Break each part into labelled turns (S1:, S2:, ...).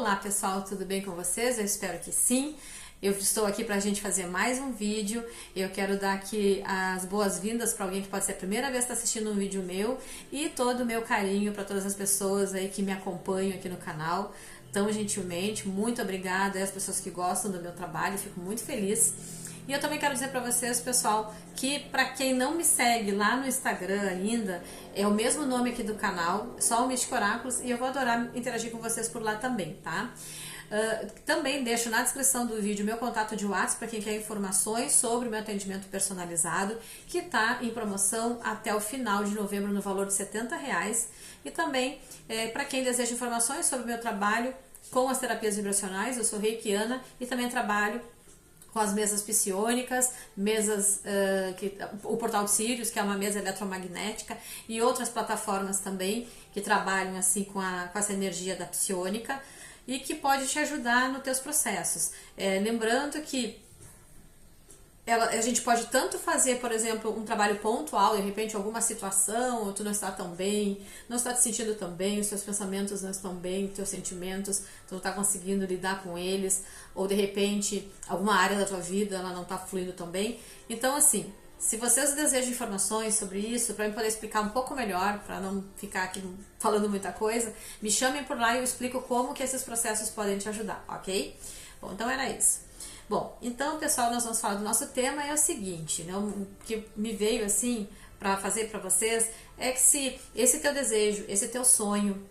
S1: Olá pessoal, tudo bem com vocês? Eu espero que sim. Eu estou aqui para a gente fazer mais um vídeo. Eu quero dar aqui as boas-vindas para alguém que pode ser a primeira vez que está assistindo um vídeo meu e todo o meu carinho para todas as pessoas aí que me acompanham aqui no canal tão gentilmente. Muito obrigada às pessoas que gostam do meu trabalho, fico muito feliz. E eu também quero dizer para vocês, pessoal, que para quem não me segue lá no Instagram ainda, é o mesmo nome aqui do canal, só o Místico Oráculos, e eu vou adorar interagir com vocês por lá também, tá? Também deixo na descrição do vídeo meu contato de WhatsApp para quem quer informações sobre o meu atendimento personalizado, que está em promoção até o final de novembro no valor de R$70. E também para quem deseja informações sobre o meu trabalho com as terapias vibracionais, eu sou reikiana e também trabalho com as mesas psiônicas, o Portal de Sirius, que é uma mesa eletromagnética, e outras plataformas também que trabalham assim com essa energia da psiônica e que pode te ajudar nos teus processos. Lembrando que a gente pode tanto fazer, por exemplo, um trabalho pontual, de repente alguma situação, ou tu não está tão bem, não está te sentindo tão bem, os teus pensamentos não estão bem, os teus sentimentos, tu não está conseguindo lidar com eles, ou de repente alguma área da tua vida ela não está fluindo tão bem. Então assim, se vocês desejam informações sobre isso, para eu poder explicar um pouco melhor, para não ficar aqui falando muita coisa, me chamem por lá e eu explico como que esses processos podem te ajudar, ok? Bom, então era isso. Bom, então pessoal, nós vamos falar do nosso tema, é o seguinte, né, o que me veio assim para fazer para vocês é que se esse teu desejo, esse teu sonho,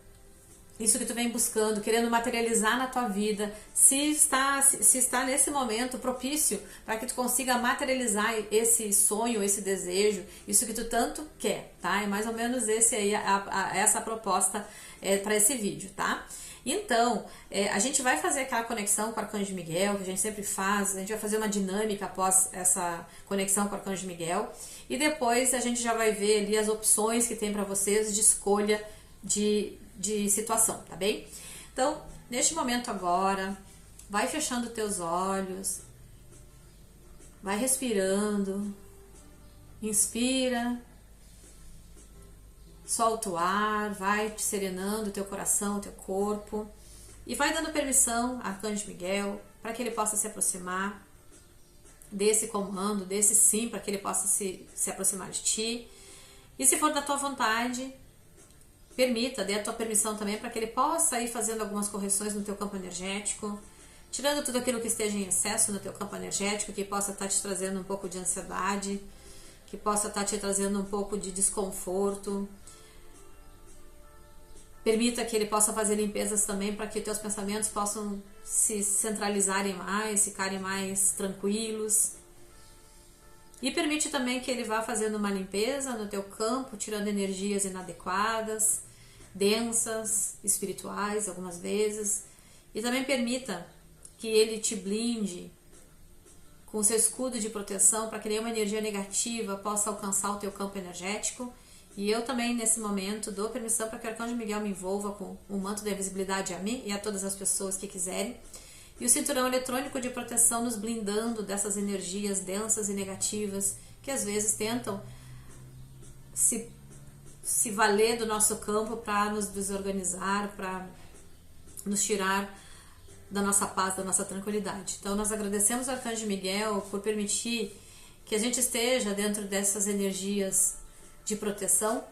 S1: isso que tu vem buscando, querendo materializar na tua vida, se está nesse momento propício para que tu consiga materializar esse sonho, esse desejo, isso que tu tanto quer, tá? É mais ou menos esse aí, essa proposta para esse vídeo, tá? Então, a gente vai fazer aquela conexão com o Arcanjo Miguel, que a gente sempre faz, a gente vai fazer uma dinâmica após essa conexão com o Arcanjo Miguel, e depois a gente já vai ver ali as opções que tem para vocês de escolha de situação, tá bem? Então, neste momento agora, vai fechando teus olhos, vai respirando, inspira, solta o ar, vai te serenando o teu coração, o teu corpo e vai dando permissão a Arcanjo Miguel para que ele possa se aproximar desse comando, desse sim, para que ele possa se aproximar de ti. E se for da tua vontade, dê a tua permissão também para que ele possa ir fazendo algumas correções no teu campo energético, tirando tudo aquilo que esteja em excesso no teu campo energético, que possa estar te trazendo um pouco de ansiedade, que possa estar te trazendo um pouco de desconforto. Permita que ele possa fazer limpezas também para que teus pensamentos possam se centralizarem mais, ficarem mais tranquilos. E permite também que ele vá fazendo uma limpeza no teu campo, tirando energias inadequadas, densas, espirituais algumas vezes. E também permita que ele te blinde com o seu escudo de proteção para que nenhuma energia negativa possa alcançar o teu campo energético. E eu também, nesse momento, dou permissão para que o Arcanjo Miguel me envolva com o manto da invisibilidade a mim e a todas as pessoas que quiserem. E o cinturão eletrônico de proteção nos blindando dessas energias densas e negativas que às vezes tentam se valer do nosso campo para nos desorganizar, para nos tirar da nossa paz, da nossa tranquilidade. Então nós agradecemos ao Arcanjo Miguel por permitir que a gente esteja dentro dessas energias de proteção,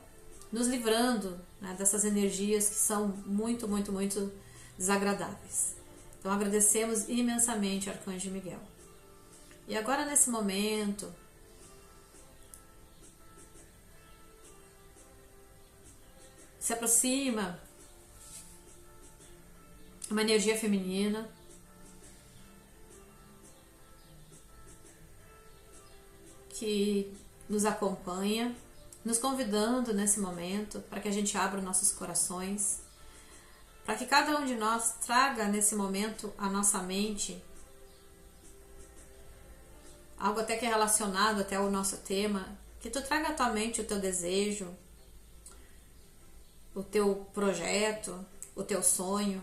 S1: nos livrando, né, dessas energias que são muito, muito, muito desagradáveis. Então agradecemos imensamente ao Arcanjo Miguel. E agora nesse momento, se aproxima uma energia feminina que nos acompanha, nos convidando nesse momento para que a gente abra nossos corações, para que cada um de nós traga nesse momento à nossa mente algo até que é relacionado até ao nosso tema, que tu traga à tua mente o teu desejo, o teu projeto, o teu sonho.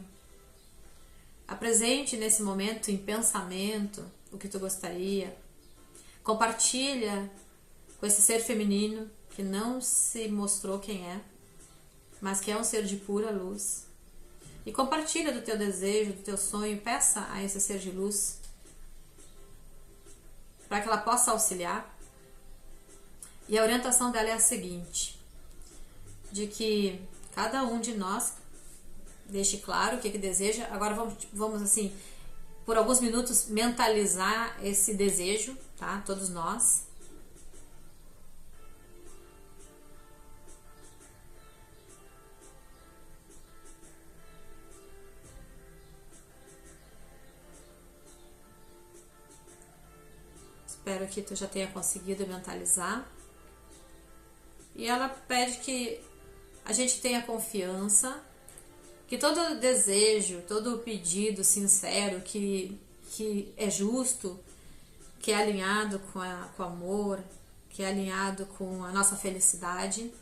S1: Apresente nesse momento em pensamento o que tu gostaria. Compartilha com esse ser feminino que não se mostrou quem é, mas que é um ser de pura luz. e compartilha do teu desejo, do teu sonho, peça a esse ser de luz para que ela possa auxiliar. E a orientação dela é a seguinte, de que cada um de nós deixe claro o que deseja. Agora vamos assim, por alguns minutos, mentalizar esse desejo, tá? Todos nós. Espero que tu já tenha conseguido mentalizar. E ela pede que a gente tenha confiança, que todo desejo, todo pedido sincero, que é justo, que é alinhado com o amor, que é alinhado com a nossa felicidade.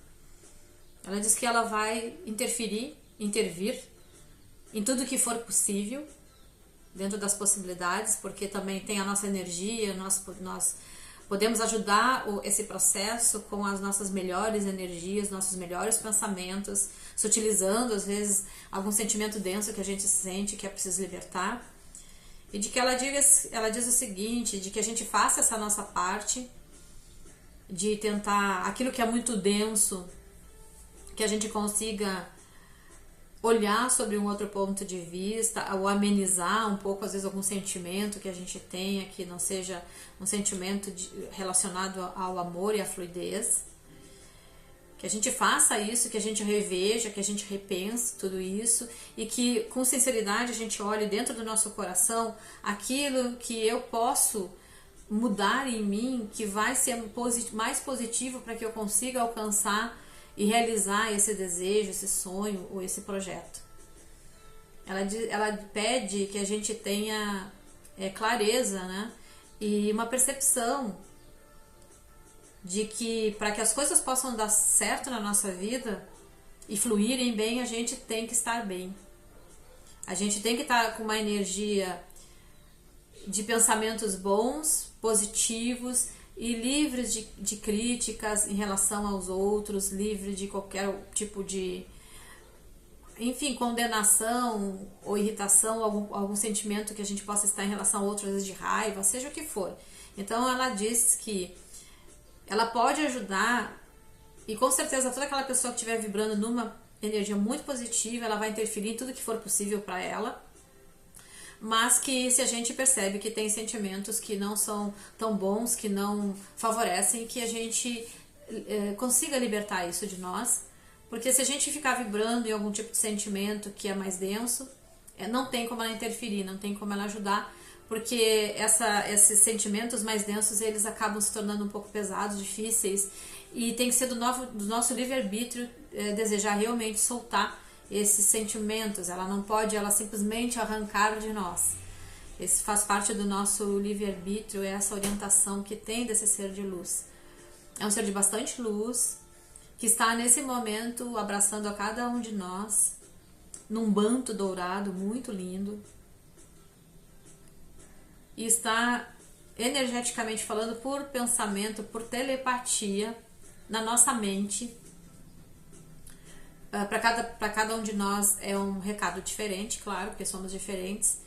S1: Ela diz que ela vai intervir em tudo que for possível, dentro das possibilidades, porque também tem a nossa energia, nós podemos ajudar esse processo com as nossas melhores energias, nossos melhores pensamentos, sutilizando às vezes algum sentimento denso que a gente sente que é preciso libertar. E de que ela diz o seguinte, de que a gente faça essa nossa parte, de tentar aquilo que é muito denso, que a gente consiga olhar sobre um outro ponto de vista, ou amenizar um pouco, às vezes, algum sentimento que a gente tenha, que não seja um sentimento relacionado ao amor e à fluidez. Que a gente faça isso, que a gente reveja, que a gente repense tudo isso e que, com sinceridade, a gente olhe dentro do nosso coração aquilo que eu posso mudar em mim, que vai ser mais positivo para que eu consiga alcançar e realizar esse desejo, esse sonho ou esse projeto. Ela pede que a gente tenha clareza, né? E uma percepção de que para que as coisas possam dar certo na nossa vida e fluírem bem, a gente tem que estar bem. A gente tem que estar com uma energia de pensamentos bons, positivos e livres de críticas em relação aos outros, livre de qualquer tipo de, enfim, condenação ou irritação, algum sentimento que a gente possa estar em relação a outros, às vezes de raiva, seja o que for. Então ela diz que ela pode ajudar, e com certeza toda aquela pessoa que estiver vibrando numa energia muito positiva, ela vai interferir em tudo que for possível para ela. Mas que se a gente percebe que tem sentimentos que não são tão bons, que não favorecem, que a gente consiga libertar isso de nós. Porque se a gente ficar vibrando em algum tipo de sentimento que é mais denso, não tem como ela interferir, não tem como ela ajudar, porque esses sentimentos mais densos, eles acabam se tornando um pouco pesados, difíceis, e tem que ser do nosso livre-arbítrio desejar realmente soltar esses sentimentos. Ela não pode simplesmente arrancar de nós. Esse faz parte do nosso livre-arbítrio, é essa orientação que tem desse ser de luz. É um ser de bastante luz, que está nesse momento abraçando a cada um de nós, num manto dourado muito lindo, e está energeticamente falando por pensamento, por telepatia, na nossa mente. Para cada um de nós é um recado diferente, claro, porque somos diferentes,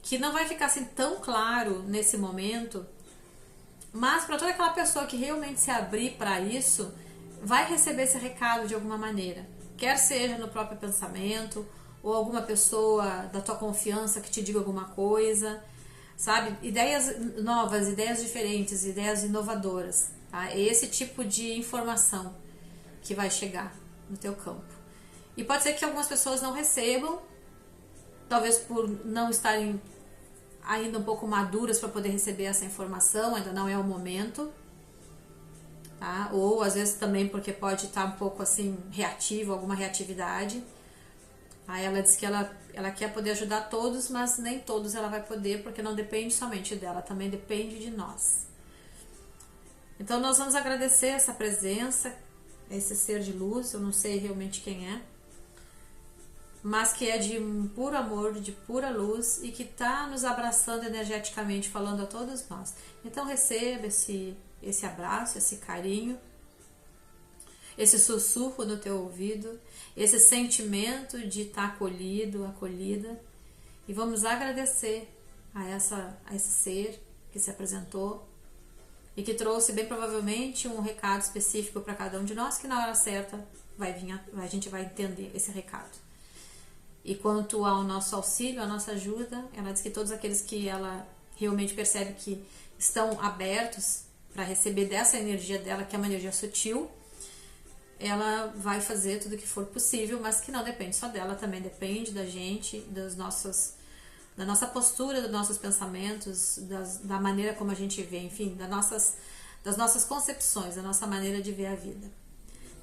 S1: que não vai ficar assim tão claro nesse momento, mas para toda aquela pessoa que realmente se abrir para isso, vai receber esse recado de alguma maneira, quer seja no próprio pensamento, ou alguma pessoa da tua confiança que te diga alguma coisa, sabe? Ideias novas, ideias diferentes, ideias inovadoras, tá? É esse tipo de informação que vai chegar no teu campo. E pode ser que algumas pessoas não recebam, talvez por não estarem ainda um pouco maduras para poder receber essa informação, ainda não é o momento, tá? Ou às vezes também porque pode estar um pouco assim reativo, alguma reatividade. Aí ela diz que ela quer poder ajudar todos, mas nem todos ela vai poder, porque não depende somente dela, também depende de nós. Então nós vamos agradecer essa presença, esse ser de luz, eu não sei realmente quem é, mas que é de um puro amor, de pura luz, e que está nos abraçando energeticamente, falando a todos nós. Então receba esse abraço, esse carinho, esse sussurro no teu ouvido, esse sentimento de estar acolhido, acolhida. E vamos agradecer a esse ser que se apresentou e que trouxe bem provavelmente um recado específico para cada um de nós, que na hora certa a gente vai entender esse recado. E quanto ao nosso auxílio, a nossa ajuda, ela diz que todos aqueles que ela realmente percebe que estão abertos para receber dessa energia dela, que é uma energia sutil, ela vai fazer tudo o que for possível, mas que não depende só dela, também depende da gente, da nossa postura, dos nossos pensamentos, da maneira como a gente vê, enfim, das nossas concepções, da nossa maneira de ver a vida.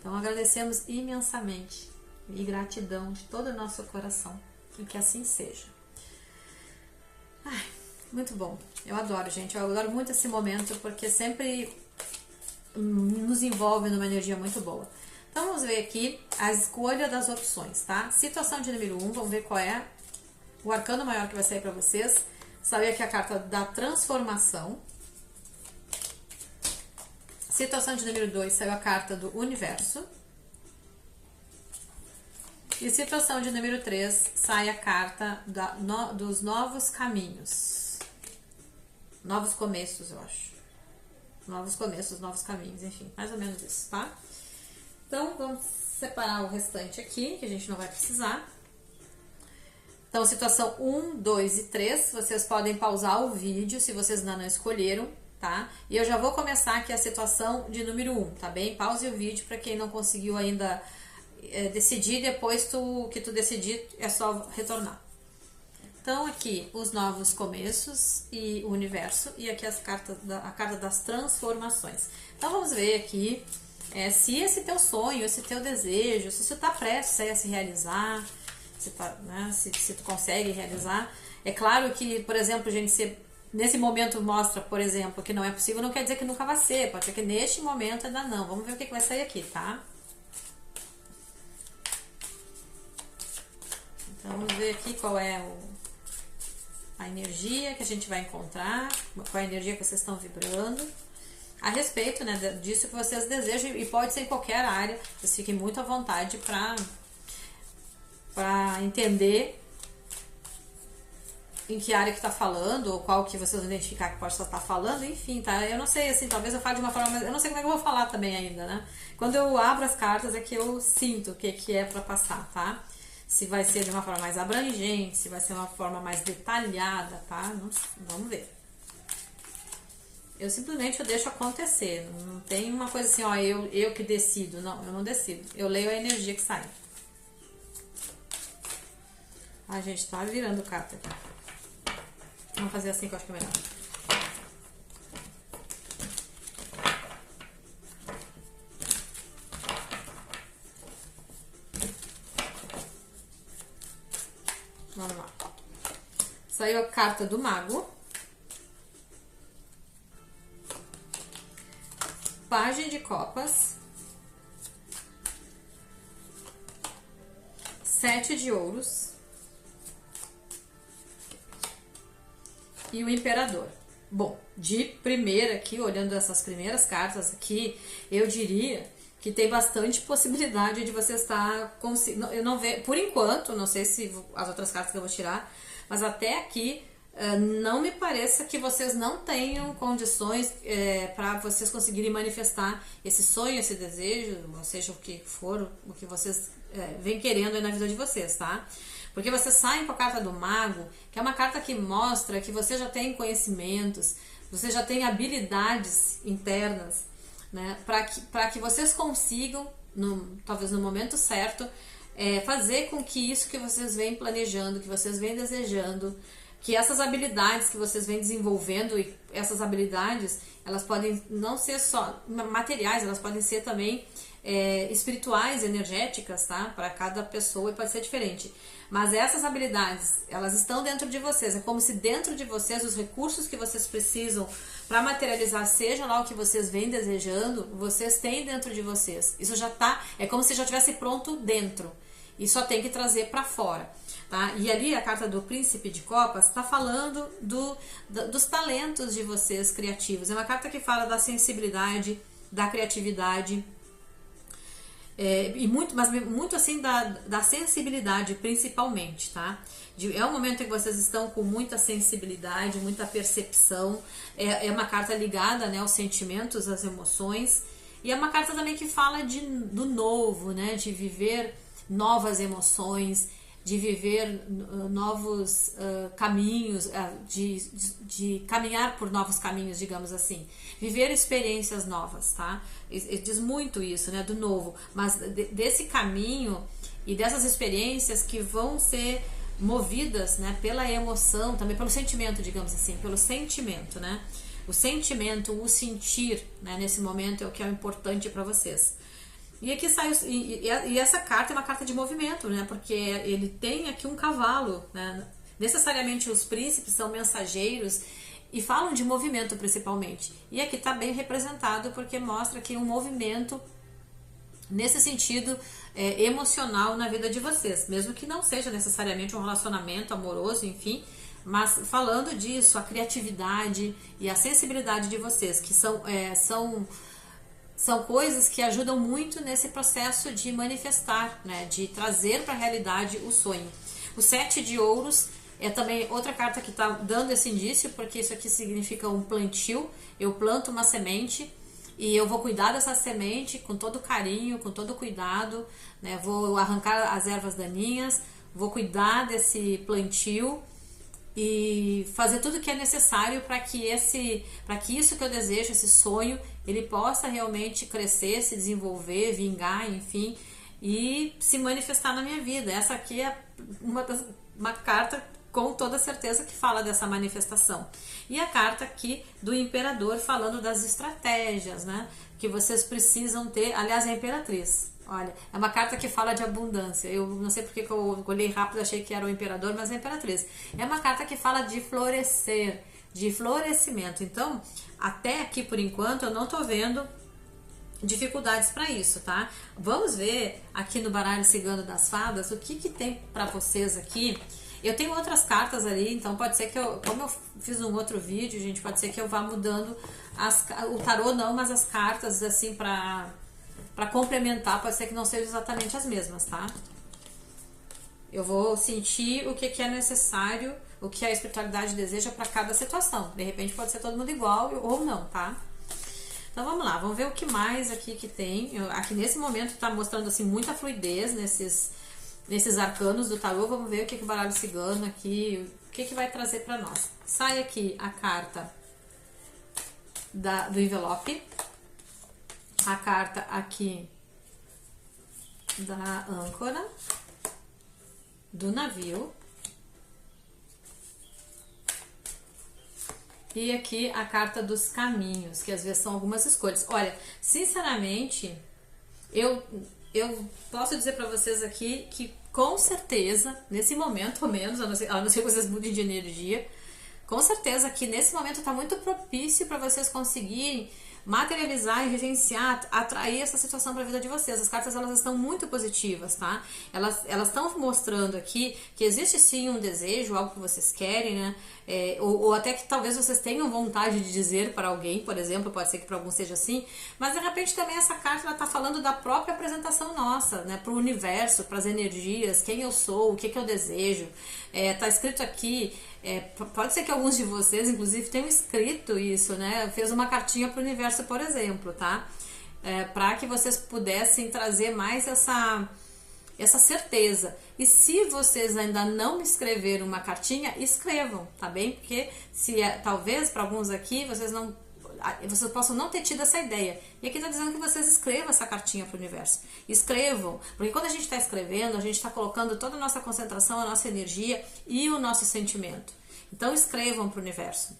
S1: Então agradecemos imensamente e gratidão de todo o nosso coração, e que assim seja. Ai, muito bom, eu adoro, gente, eu adoro muito esse momento, porque sempre nos envolve numa energia muito boa. Então vamos ver aqui a escolha das opções, tá? Situação de número 1, vamos ver qual é o arcano maior que vai sair para vocês. Saiu aqui a carta da transformação. Situação de número 2, saiu a carta do universo. E situação de número 3, sai a carta dos novos caminhos. Novos começos, eu acho. Novos começos, novos caminhos, enfim, mais ou menos isso, tá? Então, vamos separar o restante aqui, que a gente não vai precisar. Então, situação 1, 2 e 3, vocês podem pausar o vídeo se vocês ainda não escolheram, tá? E eu já vou começar aqui a situação de número 1, tá bem? Pause o vídeo para quem não conseguiu ainda decidir, depois que tu decidir é só retornar. Então, aqui os novos começos e o universo, e aqui a carta das transformações. Então, vamos ver aqui se esse teu sonho, esse teu desejo, se você está prestes a se realizar, se tu consegue realizar. É claro que, por exemplo, gente, se nesse momento mostra, por exemplo, que não é possível, não quer dizer que nunca vai ser, pode ser que neste momento ainda não. Vamos ver o que vai sair aqui, tá? Então, vamos ver aqui qual é a energia que a gente vai encontrar, qual é a energia que vocês estão vibrando a respeito, né, disso que vocês desejam, e pode ser em qualquer área. Vocês fiquem muito à vontade para entender em que área que tá falando, ou qual que vocês vão identificar que pode estar falando, enfim, tá? Eu não sei, assim, talvez eu fale de uma forma, mas eu não sei como é que eu vou falar também ainda, né? Quando eu abro as cartas é que eu sinto o que é para passar, tá? Se vai ser de uma forma mais abrangente, se vai ser uma forma mais detalhada, tá? Vamos ver. Eu simplesmente deixo acontecer, não tem uma coisa assim, ó, eu que decido. Não, eu não decido. Eu leio a energia que sai. A gente tá virando carta aqui. Vamos fazer assim que eu acho que é melhor. Vamos lá. Saiu a carta do mago. Pagem de copas. 7 de ouros. E o imperador. Bom, de primeira aqui, olhando essas primeiras cartas aqui, eu diria que tem bastante possibilidade de você estar conseguindo. Eu não vejo, por enquanto, não sei se as outras cartas que eu vou tirar, mas até aqui não me pareça que vocês não tenham condições para vocês conseguirem manifestar esse sonho, esse desejo, ou seja, o que for, o que vocês vêm querendo aí na vida de vocês, tá? Porque vocês saem com a carta do mago, que é uma carta que mostra que você já tem conhecimentos, você já tem habilidades internas, né, para que vocês consigam, talvez no momento certo, fazer com que isso que vocês vêm planejando, que vocês vêm desejando, que essas habilidades que vocês vêm desenvolvendo, e essas habilidades, elas podem não ser só materiais, elas podem ser também espirituais, energéticas, tá? Para cada pessoa pode ser diferente. Mas essas habilidades, elas estão dentro de vocês. É como se dentro de vocês, os recursos que vocês precisam para materializar, seja lá o que vocês vêm desejando, vocês têm dentro de vocês. Isso já tá, é como se já tivesse pronto dentro. E só tem que trazer para fora. Tá? E ali a carta do Príncipe de Copas está falando dos talentos de vocês criativos. É uma carta que fala da sensibilidade, da criatividade. e muito, mas muito assim da sensibilidade principalmente, tá? É um momento em que vocês estão com muita sensibilidade, muita percepção, é uma carta ligada, né, aos sentimentos, às emoções, e é uma carta também que fala do novo, né, de viver novas emoções, de viver novos caminhos, de caminhar por novos caminhos, digamos assim. Viver experiências novas, tá? Diz muito isso, né? Do novo. Mas desse caminho e dessas experiências que vão ser movidas, né? Pela emoção, também pelo sentimento, digamos assim. Pelo sentimento, né? O sentimento, o sentir, né? Nesse momento é o que é importante para vocês. E aqui sai, e essa carta é uma carta de movimento, né? Porque ele tem aqui um cavalo, né? Necessariamente os príncipes são mensageiros e falam de movimento principalmente. E aqui está bem representado porque mostra aqui um movimento nesse sentido emocional na vida de vocês. Mesmo que não seja necessariamente um relacionamento amoroso, enfim, mas falando disso, a criatividade e a sensibilidade de vocês, que são coisas que ajudam muito nesse processo de manifestar, né, de trazer para a realidade o sonho. O 7 de ouros é também outra carta que está dando esse indício, porque isso aqui significa um plantio. Eu planto uma semente e eu vou cuidar dessa semente com todo carinho, com todo cuidado, né, vou arrancar as ervas daninhas, vou cuidar desse plantio e fazer tudo que é necessário para que isso que eu desejo, esse sonho, ele possa realmente crescer, se desenvolver, vingar, enfim, e se manifestar na minha vida. Essa aqui é uma carta com toda certeza que fala dessa manifestação. E a carta aqui do Imperador falando das estratégias, né, que vocês precisam ter. Aliás, é a Imperatriz. Olha, é uma carta que fala de abundância. Eu não sei porque que eu olhei rápido, achei que era o Imperador, mas é a Imperatriz. É uma carta que fala de florescer, de florescimento. Então, até aqui por enquanto, eu não tô vendo dificuldades para isso, tá? Vamos ver aqui no baralho Cigano das Fadas o que tem para vocês aqui. Eu tenho outras cartas ali, então pode ser que como eu fiz um outro vídeo, gente, pode ser que eu vá mudando o tarô não, mas as cartas assim para complementar, pode ser que não sejam exatamente as mesmas, tá? Eu vou sentir o que é necessário, o que a espiritualidade deseja para cada situação. De repente pode ser todo mundo igual ou não, tá? Então vamos lá, vamos ver o que mais aqui que tem. Aqui nesse momento tá mostrando assim muita fluidez nesses arcanos do tarô. Vamos ver o que o baralho cigano aqui, o que vai trazer para nós. Sai aqui a carta do envelope. A carta aqui da âncora, do navio, e aqui a carta dos caminhos, que às vezes são algumas escolhas. Olha, sinceramente, eu posso dizer para vocês aqui que com certeza, nesse momento ao menos, a não ser que vocês mudem de energia, com certeza que nesse momento está muito propício para vocês conseguirem materializar e regenciar, atrair essa situação para a vida de vocês. As cartas, elas estão muito positivas, tá? Elas estão mostrando aqui que existe sim um desejo, algo que vocês querem, né? Ou até que talvez vocês tenham vontade de dizer para alguém, por exemplo, pode ser que para alguns seja assim, mas de repente também essa carta ela tá falando da própria apresentação nossa, né? Para o universo, para as energias, quem eu sou, o que eu desejo. Tá escrito aqui, pode ser que alguns de vocês, inclusive, tenham escrito isso, né? Fez uma cartinha para o universo, por exemplo, tá? Para que vocês pudessem trazer mais essa certeza. E se vocês ainda não me escreveram uma cartinha, escrevam, tá bem? Porque talvez para alguns aqui vocês possam não ter tido essa ideia. E aqui está dizendo que vocês escrevam essa cartinha para o universo. Escrevam, porque quando a gente está escrevendo, a gente está colocando toda a nossa concentração, a nossa energia e o nosso sentimento. Então escrevam para o universo.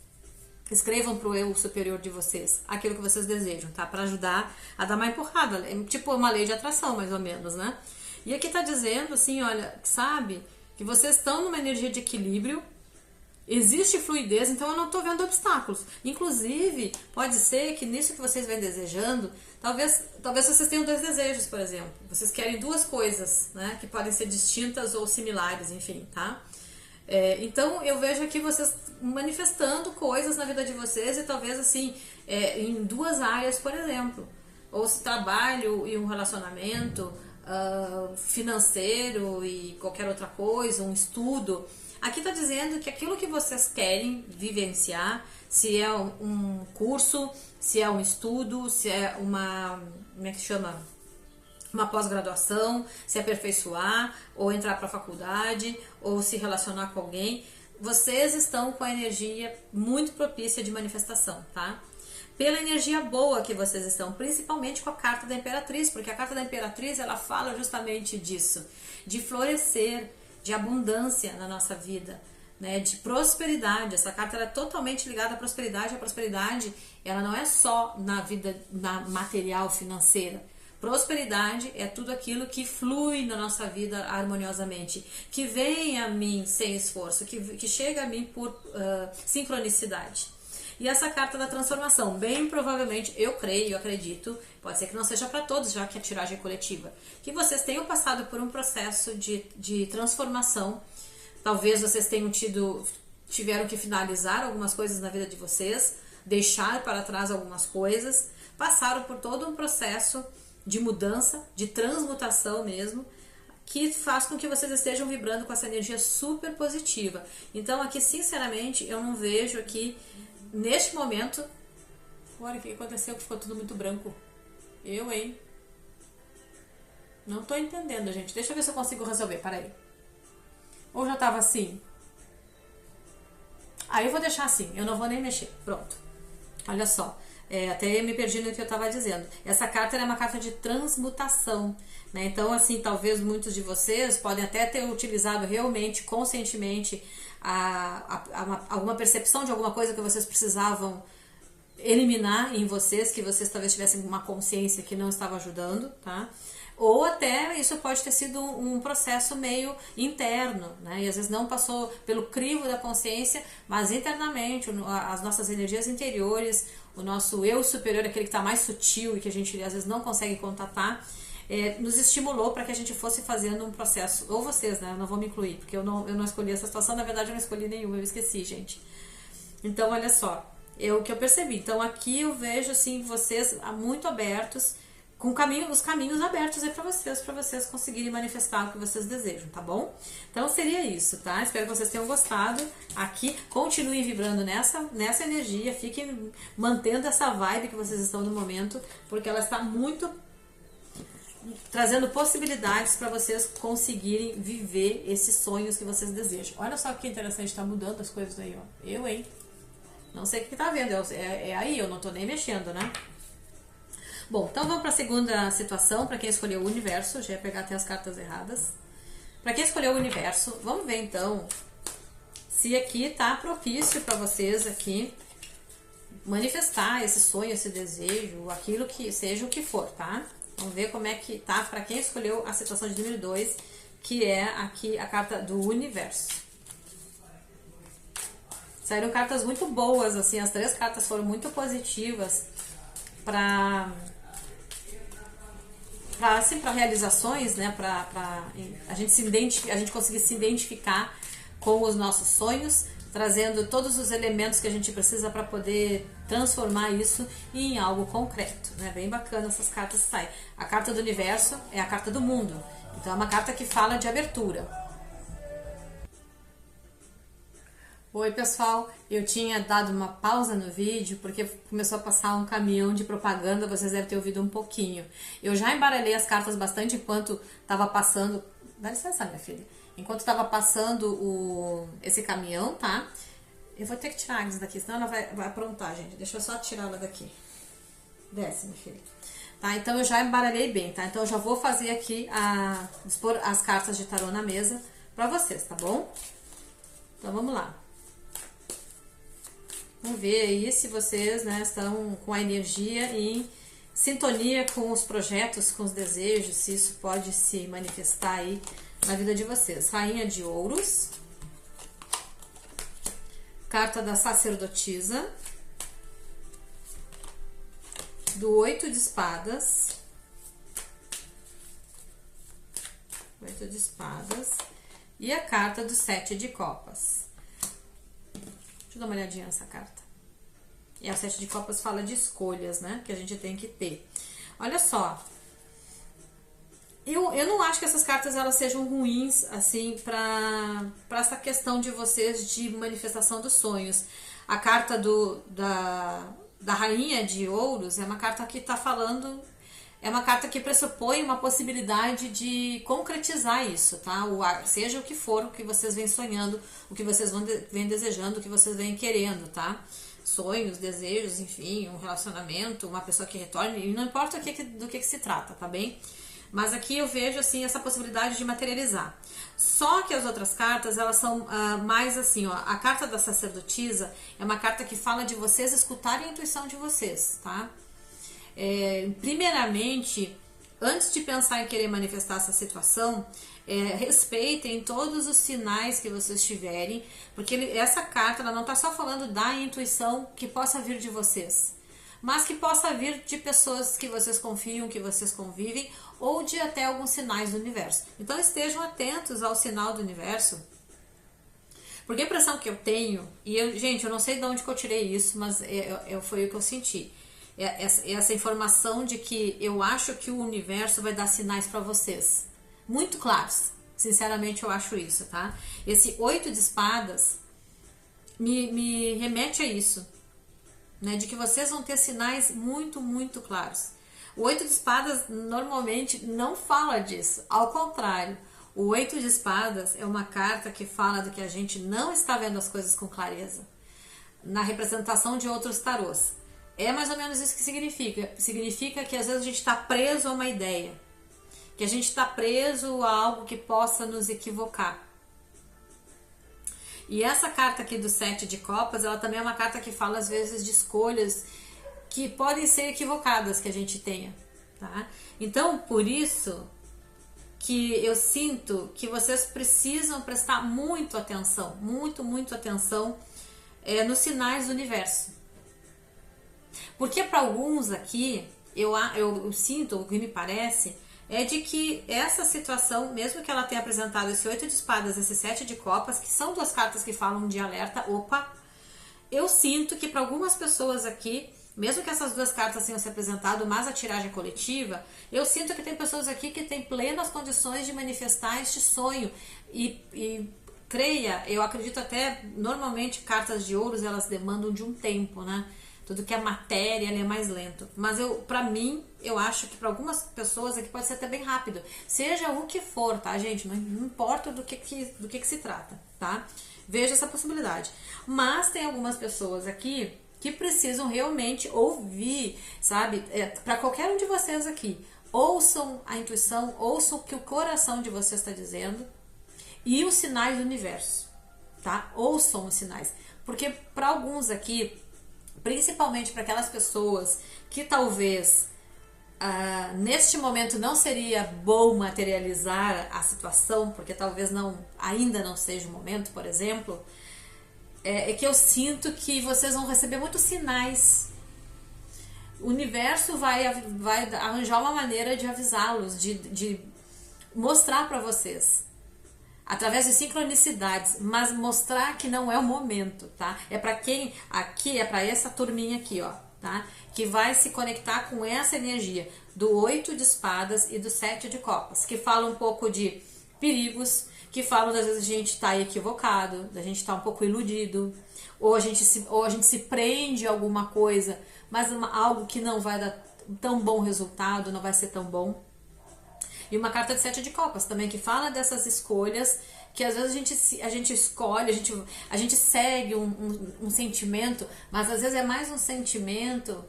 S1: Escrevam para o eu superior de vocês aquilo que vocês desejam, tá? Para ajudar a dar uma empurrada. É tipo uma lei de atração, mais ou menos, né? E aqui está dizendo assim, olha, sabe, que vocês estão numa energia de equilíbrio. Existe fluidez, então eu não estou vendo obstáculos. Inclusive, pode ser que nisso que vocês vêm desejando, talvez vocês tenham dois desejos, por exemplo. Vocês querem duas coisas, né? Que podem ser distintas ou similares, enfim, tá? Então eu vejo aqui vocês manifestando coisas na vida de vocês e talvez assim, em duas áreas, por exemplo. ou se trabalho e um relacionamento, financeiro e qualquer outra coisa, um estudo. Aqui está dizendo que aquilo que vocês querem vivenciar, se é um curso, se é um estudo, se é como é que chama? Uma pós-graduação, se aperfeiçoar, ou entrar para a faculdade, ou se relacionar com alguém, vocês estão com a energia muito propícia de manifestação, tá? Pela energia boa que vocês estão, principalmente com a carta da Imperatriz, porque a carta da Imperatriz, ela fala justamente disso, de florescer, de abundância na nossa vida, né, de prosperidade. Essa carta ela é totalmente ligada à prosperidade. A prosperidade, ela não é só na vida material, financeira. Prosperidade é tudo aquilo que flui na nossa vida harmoniosamente, que vem a mim sem esforço, que chega a mim por sincronicidade. E essa carta da transformação, bem provavelmente, eu creio, eu acredito, pode ser que não seja para todos, já que a tiragem é coletiva, que vocês tenham passado por um processo de transformação. Talvez vocês tiveram que finalizar algumas coisas na vida de vocês, deixar para trás algumas coisas, passaram por todo um processo de mudança, de transmutação mesmo, que faz com que vocês estejam vibrando com essa energia super positiva. Então aqui, sinceramente, eu não vejo aqui, neste momento... Olha o que aconteceu, que ficou tudo muito branco. Hein? Não tô entendendo, gente. Deixa eu ver se eu consigo resolver, peraí. Ou já tava assim? Aí eu vou deixar assim, eu não vou nem mexer. Pronto. Olha só. Até me perdi no que eu estava dizendo. Essa carta é uma carta de transmutação, né? Então, assim, talvez muitos de vocês podem até ter utilizado realmente, conscientemente, alguma percepção de alguma coisa que vocês precisavam eliminar em vocês, que vocês talvez tivessem uma consciência que não estava ajudando, tá? Ou até isso pode ter sido um processo meio interno, né? E às vezes não passou pelo crivo da consciência, mas internamente, as nossas energias interiores, o nosso eu superior, aquele que está mais sutil e que a gente às vezes não consegue contatar, nos estimulou para que a gente fosse fazendo um processo, ou vocês, né? Eu não vou me incluir, porque eu não escolhi essa situação, na verdade eu não escolhi nenhuma, eu esqueci, gente. Então, olha só, o que eu percebi. Então, aqui eu vejo, assim, vocês muito abertos, com os caminhos abertos aí para vocês conseguirem manifestar o que vocês desejam, tá bom? Então seria isso, tá? Espero que vocês tenham gostado. Aqui, continuem vibrando nessa energia, fiquem mantendo essa vibe que vocês estão no momento, porque ela está muito trazendo possibilidades para vocês conseguirem viver esses sonhos que vocês desejam. Olha só que interessante, tá mudando as coisas aí, ó. Hein? Não sei o que tá vendo, aí, eu não tô nem mexendo, né? Bom, então vamos para a segunda situação, para quem escolheu o universo. Já ia pegar até as cartas erradas. Para quem escolheu o universo, vamos ver então se aqui tá propício para vocês aqui manifestar esse sonho, esse desejo, aquilo que seja o que for, tá? Vamos ver como é que tá para quem escolheu a situação de número 2, que é aqui a carta do universo. Saíram cartas muito boas, assim, as 3 cartas foram muito positivas para realizações, né, para a gente conseguir se identificar com os nossos sonhos, trazendo todos os elementos que a gente precisa para poder transformar isso em algo concreto, né? Bem bacana essas cartas que saem. A carta do universo é a carta do mundo, então é uma carta que fala de abertura. Oi pessoal, eu tinha dado uma pausa no vídeo porque começou a passar um caminhão de propaganda, vocês devem ter ouvido um pouquinho. Eu já embaralhei as cartas bastante enquanto estava passando... Dá licença, minha filha. Enquanto estava passando esse caminhão, tá? Eu vou ter que tirar a Agnes daqui, senão ela vai aprontar, gente. Deixa eu só tirar ela daqui. Desce, minha filha. Tá, então eu já embaralhei bem, tá? Então eu já vou fazer aqui, dispor as cartas de tarô na mesa pra vocês, tá bom? Então vamos lá. Vamos ver aí se vocês, né, estão com a energia em sintonia com os projetos, com os desejos, se isso pode se manifestar aí na vida de vocês. Rainha de Ouros, carta da Sacerdotisa, do 8 de Espadas, 8 de Espadas, e a carta do 7 de Copas. Deixa eu dar uma olhadinha nessa carta. E a 7 de Copas fala de escolhas, né? Que a gente tem que ter. Olha só, eu não acho que essas cartas elas sejam ruins, assim, para essa questão de vocês de manifestação dos sonhos. A carta da Rainha de Ouros é uma carta que está falando, é uma carta que pressupõe uma possibilidade de concretizar isso, tá? Seja o que for, o que vocês vêm sonhando, o que vocês vêm desejando, o que vocês vêm querendo, tá? Sonhos, desejos, enfim, um relacionamento, uma pessoa que retorne, e não importa do que se trata, tá bem? Mas aqui eu vejo, assim, essa possibilidade de materializar. Só que as outras cartas, elas são mais assim, ó. A carta da sacerdotisa é uma carta que fala de vocês escutarem a intuição de vocês, tá? Primeiramente, antes de pensar em querer manifestar essa situação, respeitem todos os sinais que vocês tiverem, porque essa carta ela não está só falando da intuição que possa vir de vocês, mas que possa vir de pessoas que vocês confiam, que vocês convivem, ou de até alguns sinais do universo. Então estejam atentos ao sinal do universo, porque a impressão que eu tenho, gente, eu não sei de onde que eu tirei isso, mas foi o que eu senti. Essa informação de que eu acho que o universo vai dar sinais para vocês, muito claros. Sinceramente eu acho isso, tá? Esse 8 de espadas me remete a isso, né? De que vocês vão ter sinais muito, muito claros. O 8 de espadas normalmente não fala disso, ao contrário. O 8 de espadas é uma carta que fala de que a gente não está vendo as coisas com clareza. Na representação de outros tarôs. É mais ou menos isso que significa. Significa que às vezes a gente está preso a uma ideia. Que a gente está preso a algo que possa nos equivocar. E essa carta aqui do 7 de copas, ela também é uma carta que fala às vezes de escolhas que podem ser equivocadas que a gente tenha, tá? Então, por isso que eu sinto que vocês precisam prestar muito atenção, muito atenção nos sinais do universo. Porque para alguns aqui, eu sinto, o que me parece, é de que essa situação, mesmo que ela tenha apresentado esse 8 de espadas, esse 7 de copas, que são duas cartas que falam de alerta, eu sinto que para algumas pessoas aqui, mesmo que essas duas cartas tenham se apresentado, mas a tiragem coletiva, eu sinto que tem pessoas aqui que têm plenas condições de manifestar este sonho. E creia, eu acredito até, normalmente cartas de ouros, elas demandam de um tempo, né? Tudo que é matéria, ele é mais lento. Mas para mim, eu acho que para algumas pessoas aqui pode ser até bem rápido. Seja o que for, tá, gente? Não importa do que se trata, tá? Veja essa possibilidade. Mas tem algumas pessoas aqui que precisam realmente ouvir, sabe? Para qualquer um de vocês aqui, ouçam a intuição, ouçam o que o coração de vocês está dizendo e os sinais do universo, tá? Ouçam os sinais. Porque para alguns aqui, principalmente para aquelas pessoas que talvez neste momento não seria bom materializar a situação, porque talvez ainda não seja o momento, por exemplo, é que eu sinto que vocês vão receber muitos sinais. O universo vai arranjar uma maneira de avisá-los, de mostrar para vocês, através de sincronicidades, mas mostrar que não é o momento, tá? É para quem aqui, é para essa turminha aqui, ó, tá? Que vai se conectar com essa energia do 8 de espadas e do 7 de copas, que fala um pouco de perigos, que falam das vezes a gente tá equivocado, da gente tá um pouco iludido, ou a gente se prende a alguma coisa, mas algo que não vai dar tão bom resultado, não vai ser tão bom. E uma carta de 7 de copas também, que fala dessas escolhas, que às vezes a gente escolhe, a gente segue um sentimento, mas às vezes é mais um sentimento,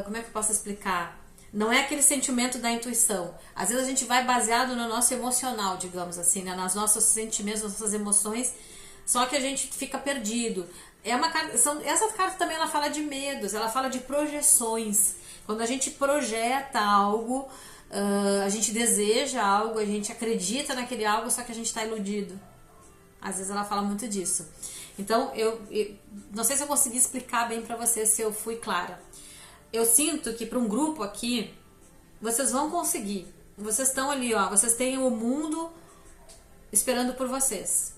S1: como é que eu posso explicar? Não é aquele sentimento da intuição. Às vezes a gente vai baseado no nosso emocional, digamos assim, né? Nos nossos sentimentos, nas nossas emoções, só que a gente fica perdido. Essa carta também ela fala de medos, ela fala de projeções. Quando a gente projeta algo, a gente deseja algo, a gente acredita naquele algo, só que a gente está iludido. Às vezes ela fala muito disso. Então, eu não sei se eu consegui explicar bem pra vocês, se eu fui clara. Eu sinto que para um grupo aqui, vocês vão conseguir. Vocês estão ali, ó, vocês têm o mundo esperando por vocês.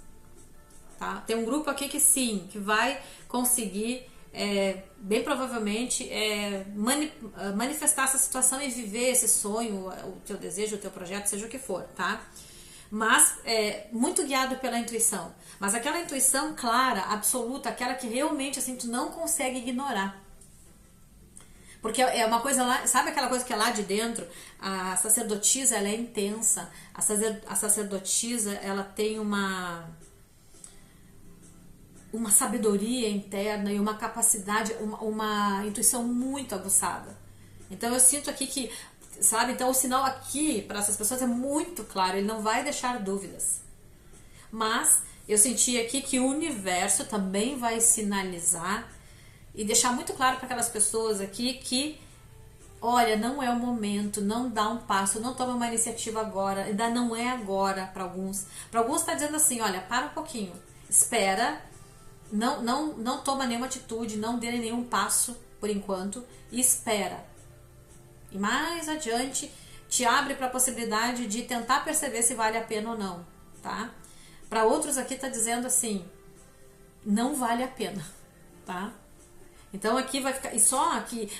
S1: Tá? Tem um grupo aqui que sim, que vai conseguir bem provavelmente manifestar essa situação e viver esse sonho, o teu desejo, o teu projeto, seja o que for, tá? Mas muito guiado pela intuição. Mas aquela intuição clara, absoluta, aquela que realmente assim tu não consegue ignorar. Porque é uma coisa lá, sabe aquela coisa que é lá de dentro? A sacerdotisa, ela é intensa. A sacerdotisa, ela tem uma sabedoria interna e uma capacidade, uma intuição muito aguçada. Então eu sinto aqui que, sabe, então o sinal aqui para essas pessoas é muito claro, ele não vai deixar dúvidas. Mas eu senti aqui que o universo também vai sinalizar e deixar muito claro para aquelas pessoas aqui que, olha, não é o momento, não dá um passo, não toma uma iniciativa agora, ainda não é agora para alguns. Para alguns está dizendo assim, olha, para um pouquinho, espera, não toma nenhuma atitude, não dê nenhum passo por enquanto e espera. E mais adiante te abre para a possibilidade de tentar perceber se vale a pena ou não, tá? Para outros aqui está dizendo assim, não vale a pena, tá? Então aqui vai ficar, e só aqui,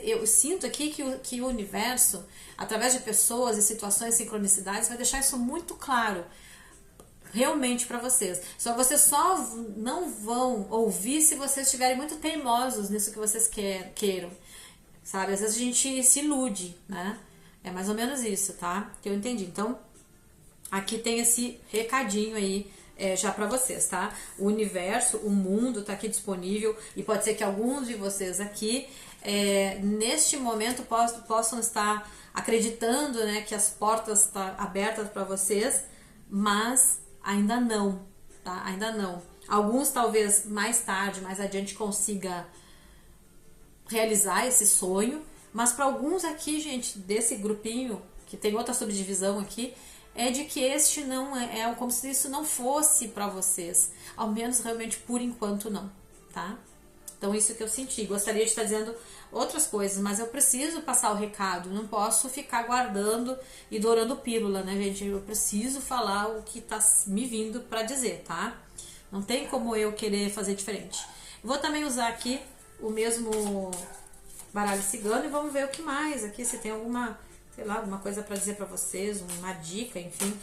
S1: eu sinto aqui que o universo, através de pessoas e situações, sincronicidades, vai deixar isso muito claro, realmente para vocês. Vocês só não vão ouvir se vocês estiverem muito teimosos nisso que vocês queiram, sabe? Às vezes a gente se ilude, né? É mais ou menos isso, tá? Que eu entendi. Então, aqui tem esse recadinho aí, já para vocês, tá? O universo, o mundo tá aqui disponível e pode ser que alguns de vocês aqui, neste momento, possam estar acreditando, né, que as portas estão abertas para vocês, mas ainda não, tá? Ainda não. Alguns talvez mais tarde, mais adiante consiga realizar esse sonho, mas para alguns aqui, gente, desse grupinho, que tem outra subdivisão aqui, é de que este não é como se isso não fosse para vocês, ao menos realmente por enquanto não, tá? Então isso que eu senti, gostaria de estar dizendo outras coisas, mas eu preciso passar o recado, não posso ficar guardando e dourando pílula, né, gente? Eu preciso falar o que tá me vindo para dizer, tá? Não tem como eu querer fazer diferente. Vou também usar aqui o mesmo baralho cigano e vamos ver o que mais aqui, se tem alguma, sei lá, alguma coisa para dizer para vocês, uma dica, enfim.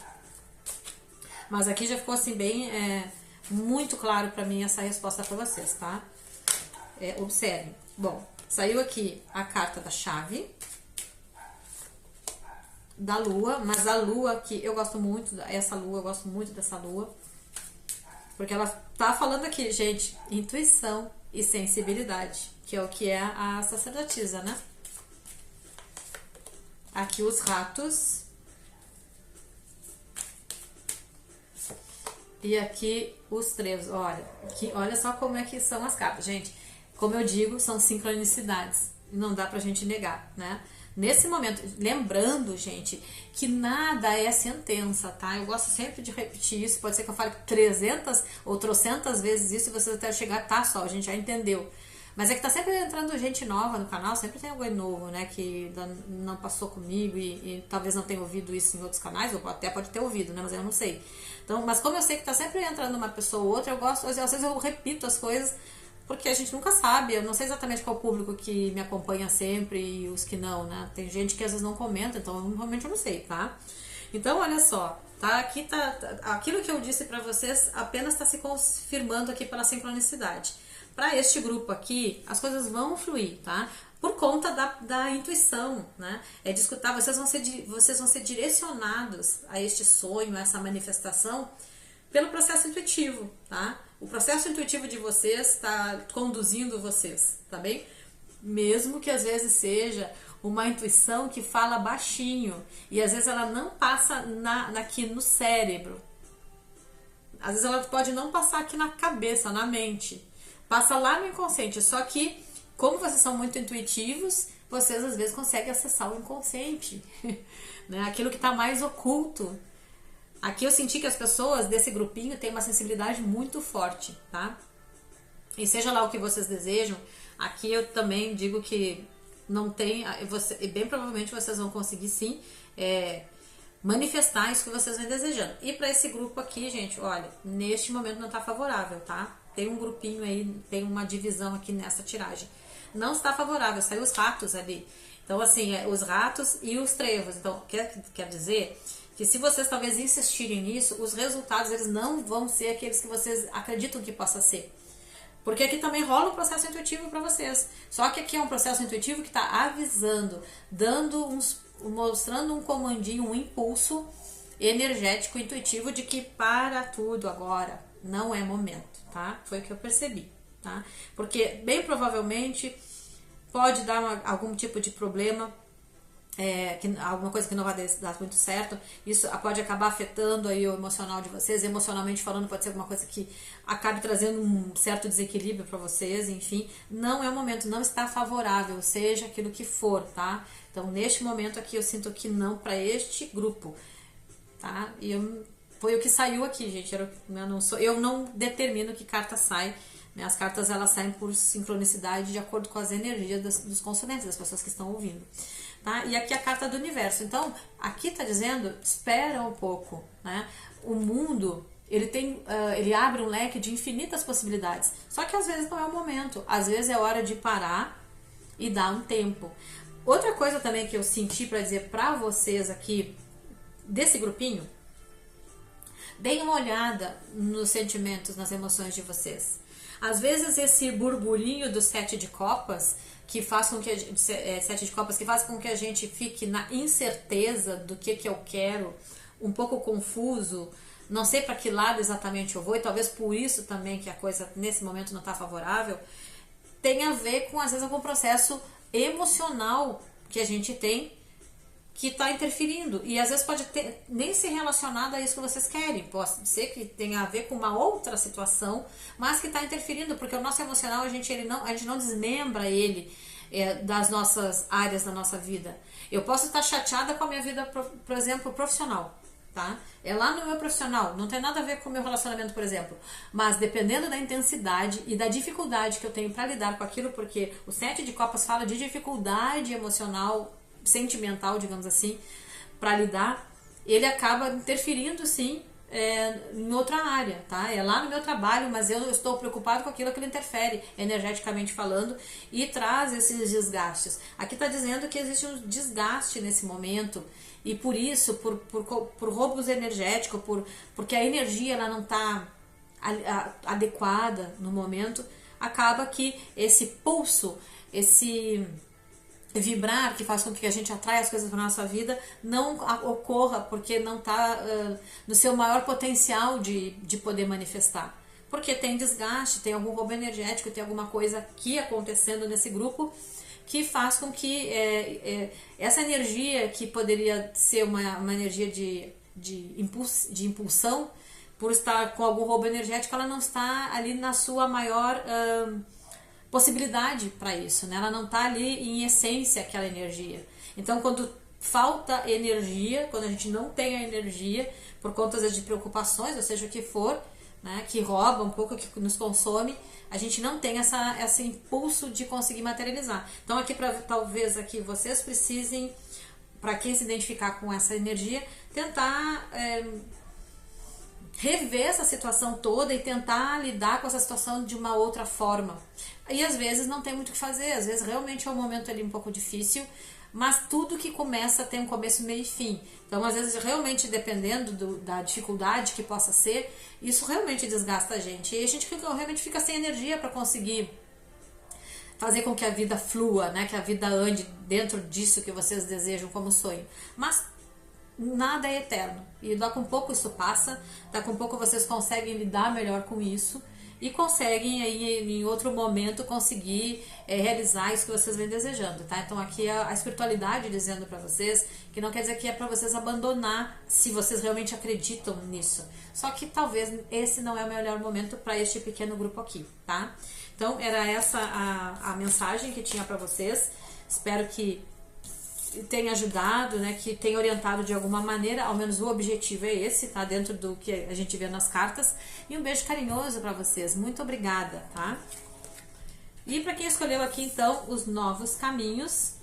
S1: Mas aqui já ficou assim bem, muito claro para mim essa resposta para vocês, tá? Observem. Bom, saiu aqui a carta da chave, da lua, mas a lua aqui, eu gosto muito dessa lua, porque ela tá falando aqui, gente, intuição e sensibilidade, que é o que é a sacerdotisa, né? Aqui os ratos. E aqui os trevos. Olha só como é que são as cartas. Gente, como eu digo, são sincronicidades. Não dá pra gente negar, né? Nesse momento, lembrando, gente, que nada é sentença, tá? Eu gosto sempre de repetir isso. Pode ser que eu fale 300 ou trocentas vezes isso e vocês até chegar, tá, só, a gente já entendeu. Mas é que tá sempre entrando gente nova no canal, sempre tem alguém novo, né, que não passou comigo e talvez não tenha ouvido isso em outros canais, ou até pode ter ouvido, né, mas eu não sei. Então, mas como eu sei que tá sempre entrando uma pessoa ou outra, eu gosto, às vezes eu repito as coisas, porque a gente nunca sabe, eu não sei exatamente qual público que me acompanha sempre e os que não, né, tem gente que às vezes não comenta, então realmente eu não sei, tá? Então, olha só, tá? Aqui tá aquilo que eu disse pra vocês apenas está se confirmando aqui pela sincronicidade. Para este grupo aqui, as coisas vão fluir, tá? Por conta da intuição, né? É de escutar, vocês vão ser direcionados a este sonho, a essa manifestação, pelo processo intuitivo, tá? O processo intuitivo de vocês está conduzindo vocês, tá bem? Mesmo que às vezes seja uma intuição que fala baixinho, e às vezes ela não passa aqui no cérebro. Às vezes ela pode não passar aqui na cabeça, na mente. Passa lá no inconsciente, só que como vocês são muito intuitivos, vocês às vezes conseguem acessar o inconsciente, né? Aquilo que está mais oculto. Aqui eu senti que as pessoas desse grupinho têm uma sensibilidade muito forte, tá? E seja lá o que vocês desejam, aqui eu também digo que não tem, bem provavelmente vocês vão conseguir sim, manifestar isso que vocês vêm desejando. E para esse grupo aqui, gente, olha, neste momento não tá favorável, tá? Tem um grupinho aí, tem uma divisão aqui nessa tiragem. Não está favorável, saiu os ratos ali. Então, assim, os ratos e os trevos. Então, quer dizer que se vocês talvez insistirem nisso, os resultados eles não vão ser aqueles que vocês acreditam que possa ser. Porque aqui também rola um processo intuitivo para vocês. Só que aqui é um processo intuitivo que está avisando, mostrando um comandinho, um impulso energético, intuitivo de que para tudo agora, não é momento, tá? Foi o que eu percebi, tá? Porque bem provavelmente pode dar algum tipo de problema, alguma coisa que não vai dar muito certo. Isso pode acabar afetando aí o emocional de vocês. Emocionalmente falando, pode ser alguma coisa que acabe trazendo um certo desequilíbrio para vocês. Enfim, não é o momento, não está favorável, seja aquilo que for, tá? Então, neste momento aqui, eu sinto que não para este grupo, tá? E foi o que saiu aqui, gente. Eu não determino que carta sai. As cartas elas saem por sincronicidade de acordo com as energias dos consonantes, das pessoas que estão ouvindo. Tá? E aqui a carta do universo. Então, aqui está dizendo, espera um pouco. Né? O mundo, ele abre um leque de infinitas possibilidades. Só que às vezes não é o momento. Às vezes é hora de parar e dar um tempo. Outra coisa também que eu senti para dizer para vocês aqui, desse grupinho, deem uma olhada nos sentimentos, nas emoções de vocês. Às vezes esse burburinho do 7 de copas que faz com que a gente, 7 de copas que faz com que a gente fique na incerteza do que eu quero, um pouco confuso, não sei para que lado exatamente eu vou, e talvez por isso também que a coisa nesse momento não está favorável, tem a ver com às vezes algum processo emocional que a gente tem que está interferindo, e às vezes pode nem ser relacionado a isso que vocês querem, pode ser que tenha a ver com uma outra situação, mas que está interferindo, porque o nosso emocional, a gente não desmembra ele das nossas áreas da nossa vida. Eu posso estar chateada com a minha vida, por exemplo, profissional, tá? É lá no meu profissional, não tem nada a ver com o meu relacionamento, por exemplo, mas dependendo da intensidade e da dificuldade que eu tenho para lidar com aquilo, porque o 7 de copas fala de dificuldade emocional, sentimental, digamos assim, para lidar, ele acaba interferindo sim em outra área, tá? É lá no meu trabalho, mas eu estou preocupado com aquilo que ele interfere, energeticamente falando, e traz esses desgastes. Aqui está dizendo que existe um desgaste nesse momento, e por isso, por roubos energéticos, porque a energia ela não está adequada no momento, acaba que esse pulso, esse vibrar que faz com que a gente atraia as coisas para nossa vida não ocorra, porque não está no seu maior potencial de poder manifestar, porque tem desgaste, tem algum roubo energético, tem alguma coisa aqui acontecendo nesse grupo que faz com que essa energia que poderia ser uma energia de impulsão, por estar com algum roubo energético, ela não está ali na sua maior possibilidade para isso, né? Ela não está ali em essência aquela energia. Então, quando falta energia, quando a gente não tem a energia por conta de preocupações, ou seja, o que for, né, que rouba um pouco, que nos consome, a gente não tem esse impulso de conseguir materializar. Então, aqui talvez aqui vocês precisem, para quem se identificar com essa energia, tentar rever essa situação toda e tentar lidar com essa situação de uma outra forma. E às vezes não tem muito o que fazer, às vezes realmente é um momento ali um pouco difícil, mas tudo que começa tem um começo, meio e fim. Então, às vezes, realmente, dependendo da dificuldade que possa ser, isso realmente desgasta a gente. E a gente realmente fica sem energia para conseguir fazer com que a vida flua, né? Que a vida ande dentro disso que vocês desejam como sonho. Mas nada é eterno. E daqui a pouco isso passa, daqui a pouco vocês conseguem lidar melhor com isso e conseguem aí em outro momento conseguir realizar isso que vocês vêm desejando, tá? Então aqui a espiritualidade dizendo para vocês que não quer dizer que é para vocês abandonar se vocês realmente acreditam nisso. Só que talvez esse não é o melhor momento para este pequeno grupo aqui, tá? Então era essa a mensagem que tinha para vocês. Espero que tenha ajudado, né, que tenha orientado de alguma maneira, ao menos o objetivo é esse, tá? Dentro do que a gente vê nas cartas. E um beijo carinhoso para vocês. Muito obrigada, tá? E para quem escolheu aqui, então, os novos caminhos,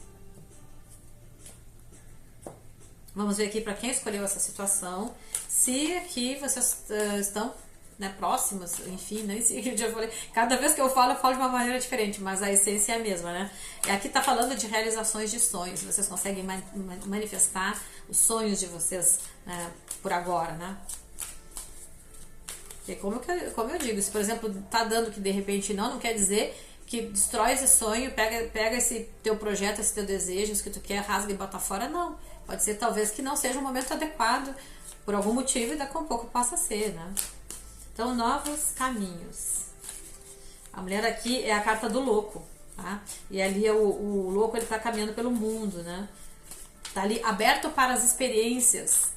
S1: Vamos ver aqui para quem escolheu essa situação, se aqui vocês estão, né, próximos, enfim, né? Eu falei, cada vez que eu falo de uma maneira diferente, mas a essência é a mesma, né? E aqui tá falando de realizações de sonhos, vocês conseguem manifestar os sonhos de vocês, né, por agora, né? E como eu digo, se por exemplo tá dando que de repente não quer dizer que destrói esse sonho, pega esse teu projeto, esse teu desejo, isso que tu quer, rasga e bota fora, não. Pode ser talvez que não seja o momento adequado, por algum motivo, e daqui a um pouco possa ser, né? Então, novos caminhos. A mulher aqui é a carta do louco, tá? E ali o louco, ele tá caminhando pelo mundo, né? Tá ali aberto para as experiências,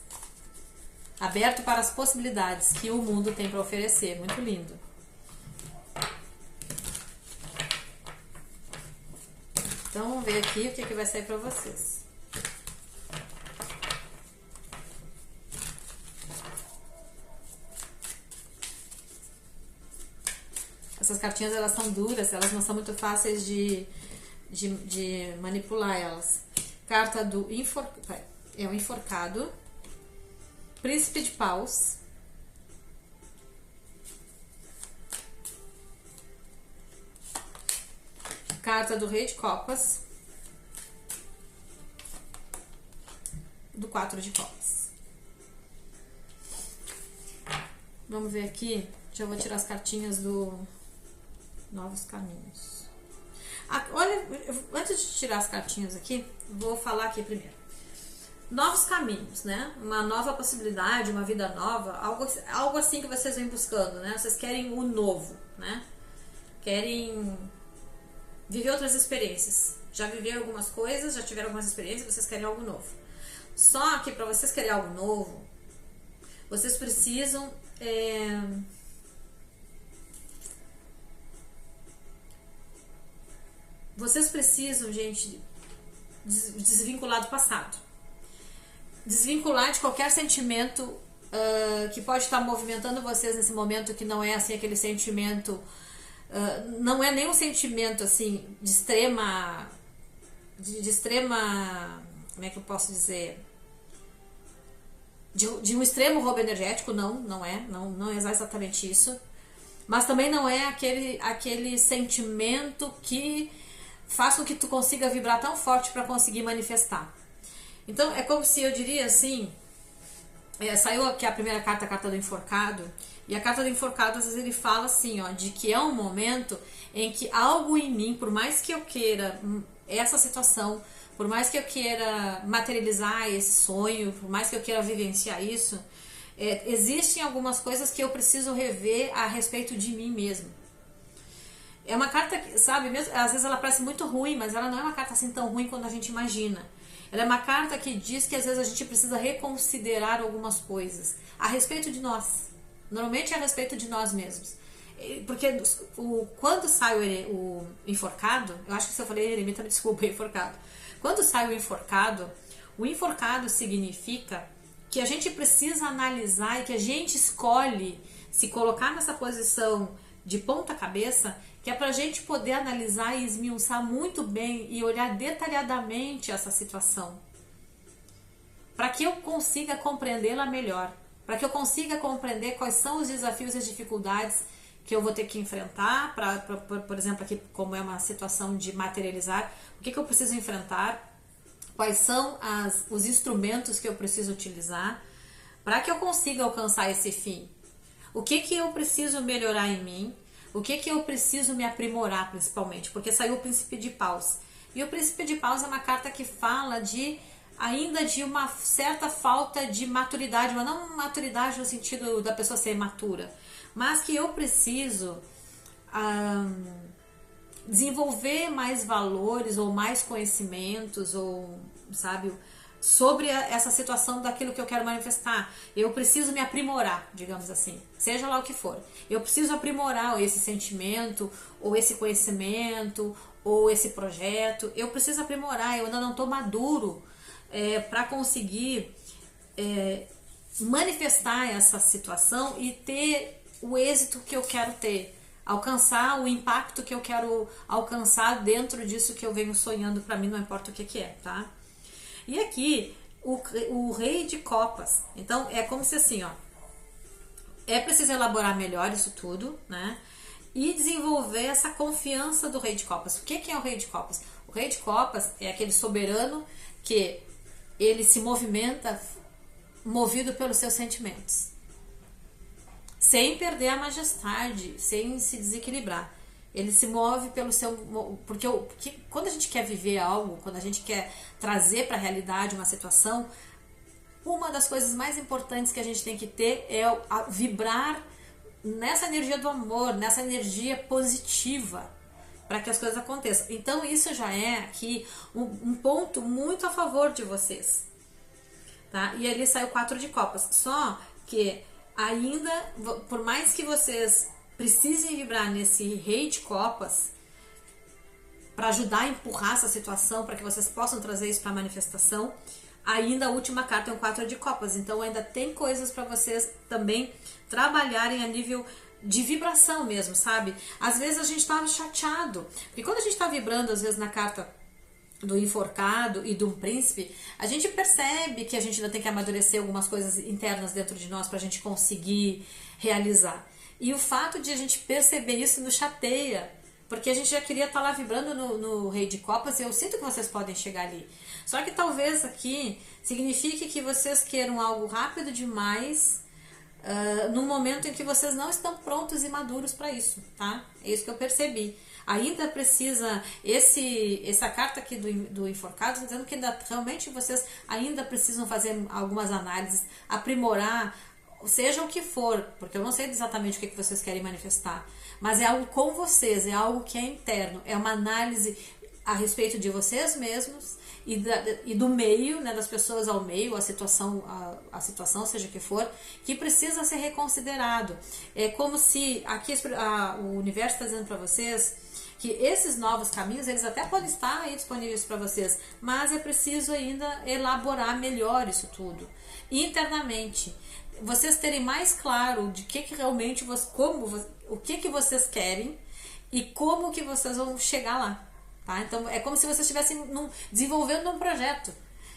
S1: aberto para as possibilidades que o mundo tem para oferecer. Muito lindo. Então, vamos ver aqui o que vai sair para vocês. Essas cartinhas, elas são duras, elas não são muito fáceis de manipular elas. Carta do enforcado, príncipe de paus, carta do rei de copas, do 4 de copas. Vamos ver aqui, já vou tirar as cartinhas do novos caminhos. Olha, antes de tirar as cartinhas aqui, vou falar aqui primeiro. Novos caminhos, né? Uma nova possibilidade, uma vida nova, algo assim que vocês vêm buscando, né? Vocês querem o novo, né? Querem viver outras experiências. Já viveram algumas coisas, já tiveram algumas experiências, vocês querem algo novo. Só que para vocês querem algo novo, vocês precisam gente, desvincular do passado. Desvincular de qualquer sentimento que pode estar movimentando vocês nesse momento, que não é assim aquele sentimento, não é nenhum sentimento assim de extrema, como é que eu posso dizer, de um extremo roubo energético, não é exatamente isso, mas também não é aquele sentimento que faz com que tu consiga vibrar tão forte para conseguir manifestar. Então é como se eu diria assim, saiu aqui a primeira carta, a carta do enforcado, e a carta do enforcado às vezes ele fala assim, ó, de que é um momento em que algo em mim, por mais que eu queira essa situação, por mais que eu queira materializar esse sonho, por mais que eu queira vivenciar isso, existem algumas coisas que eu preciso rever a respeito de mim mesmo. É uma carta que, sabe, mesmo, às vezes ela parece muito ruim, mas ela não é uma carta assim tão ruim quanto a gente imagina. Ela é uma carta que diz que às vezes a gente precisa reconsiderar algumas coisas a respeito de nós. Normalmente é a respeito de nós mesmos. Porque quando sai o enforcado, eu acho que se eu falei eremita, me desculpa, enforcado. Quando sai o enforcado significa que a gente precisa analisar e que a gente escolhe se colocar nessa posição de ponta cabeça, que é pra gente poder analisar e esmiuçar muito bem e olhar detalhadamente essa situação, para que eu consiga compreendê-la melhor, para que eu consiga compreender quais são os desafios e as dificuldades que eu vou ter que enfrentar, por exemplo, aqui como é uma situação de materializar, o que eu preciso enfrentar, quais são os instrumentos que eu preciso utilizar, para que eu consiga alcançar esse fim. O que eu preciso melhorar em mim, o que eu preciso me aprimorar principalmente, porque saiu o Príncipe de Paus. E o Príncipe de Paus é uma carta que fala ainda de uma certa falta de maturidade, mas não maturidade no sentido da pessoa ser matura, mas que eu preciso desenvolver mais valores ou mais conhecimentos, ou, sabe, sobre essa situação daquilo que eu quero manifestar. Eu preciso me aprimorar, digamos assim, seja lá o que for. Eu preciso aprimorar esse sentimento, ou esse conhecimento, ou esse projeto. Eu preciso aprimorar, eu ainda não estou maduro para conseguir manifestar essa situação e ter o êxito que eu quero ter, alcançar o impacto que eu quero alcançar dentro disso que eu venho sonhando para mim, não importa o que é, tá? E aqui, o rei de copas. Então é como se assim, ó, é preciso elaborar melhor isso tudo, né? E desenvolver essa confiança do rei de copas. O que é o rei de copas? O rei de copas é aquele soberano que ele se movimenta movido pelos seus sentimentos, sem perder a majestade, sem se desequilibrar. Ele se move pelo seu... Porque quando a gente quer viver algo, quando a gente quer trazer para a realidade uma situação, uma das coisas mais importantes que a gente tem que ter é vibrar nessa energia do amor, nessa energia positiva, para que as coisas aconteçam. Então isso já é aqui um ponto muito a favor de vocês, tá? E ali saiu 4 de copas. Só que ainda, por mais que vocês precisem vibrar nesse rei de copas para ajudar a empurrar essa situação, para que vocês possam trazer isso para a manifestação, ainda a última carta é um 4 de copas. Então ainda tem coisas para vocês também trabalharem a nível de vibração mesmo, sabe? Às vezes a gente tá chateado, porque quando a gente tá vibrando, às vezes na carta do enforcado e do príncipe, a gente percebe que a gente ainda tem que amadurecer algumas coisas internas dentro de nós pra gente conseguir realizar. E o fato de a gente perceber isso nos chateia, porque a gente já queria estar lá vibrando no rei de copas, e eu sinto que vocês podem chegar ali. Só que talvez aqui signifique que vocês queiram algo rápido demais, no momento em que vocês não estão prontos e maduros para isso, tá? É isso que eu percebi. Ainda precisa, essa carta aqui do enforcado dizendo que ainda, realmente vocês ainda precisam fazer algumas análises, aprimorar, seja o que for, porque eu não sei exatamente o que vocês querem manifestar, mas é algo com vocês, é algo que é interno, é uma análise a respeito de vocês mesmos e do meio, né, das pessoas ao meio, a situação, seja o que for, que precisa ser reconsiderado. É como se aqui o universo está dizendo para vocês que esses novos caminhos, eles até podem estar aí disponíveis para vocês, mas é preciso ainda elaborar melhor isso tudo, internamente. Vocês terem mais claro de que realmente, o que vocês querem e como que vocês vão chegar lá. Tá? Então é como se vocês estivessem desenvolvendo um projeto.